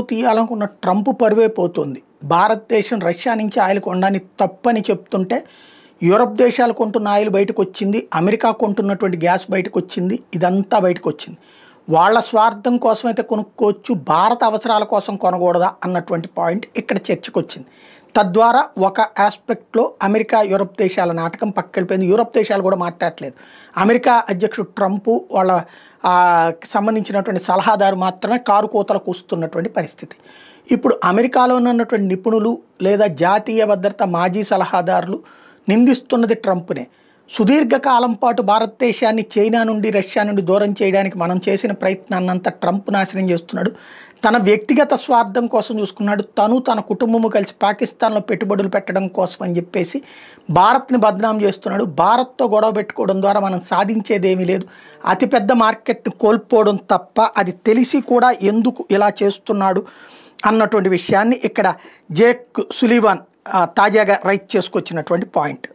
తీయాలనుకున్న Trump పరువే పోతుంది. భారతదేశం Russia నుంచి ఆయిల్ కొనడాన్ని తప్పని చెప్తుంటే యూరప్ దేశాలు కొంటున్న ఆయిల్ బయటకు వచ్చింది, అమెరికా కొంటున్నటువంటి గ్యాస్ బయటకు వచ్చింది, ఇదంతా బయటకు వచ్చింది. వాళ్ళ స్వార్థం కోసం అయితే కొనుక్కోవచ్చు, భారత అవసరాల కోసం కొనకూడదా అన్నటువంటి పాయింట్ ఇక్కడ చర్చకు వచ్చింది. తద్వారా ఒక ఆస్పెక్ట్లో అమెరికా యూరప్ దేశాల నాటకం పక్కకెళ్ళిపోయింది. యూరప్ దేశాలు కూడా మాట్లాడలేదు. అమెరికా అధ్యక్షుడు ట్రంప్ వాళ్ళ సంబంధించినటువంటి సలహాదారు మాత్రమే కారు కోతలు కూస్తున్నటువంటి పరిస్థితి. ఇప్పుడు అమెరికాలో ఉన్నటువంటి నిపుణులు లేదా జాతీయ భద్రత మాజీ సలహాదారులు నిందిస్తున్నది ట్రంప్నే. సుదీర్ఘకాలం పాటు భారతదేశాన్ని చైనా నుండి రష్యా నుండి దూరం చేయడానికి మనం చేసిన ప్రయత్నాన్నంతా ట్రంప్ నాశనం చేస్తున్నాడు. తన వ్యక్తిగత స్వార్థం కోసం చూసుకున్నాడు. తన కుటుంబము కలిసి పాకిస్తాన్లో పెట్టుబడులు పెట్టడం కోసం అని చెప్పేసి భారత్ని బద్నాం చేస్తున్నాడు. భారత్తో గొడవ పెట్టుకోవడం ద్వారా మనం సాధించేది ఏమీ లేదు, అతిపెద్ద మార్కెట్ని కోల్పోవడం తప్ప. అది తెలిసి కూడా ఎందుకు ఇలా చేస్తున్నాడు అన్నటువంటి విషయాన్ని ఇక్కడ జేక్ సులివాన్ తాజాగా రైట్ చేసుకొచ్చినటువంటి పాయింట్.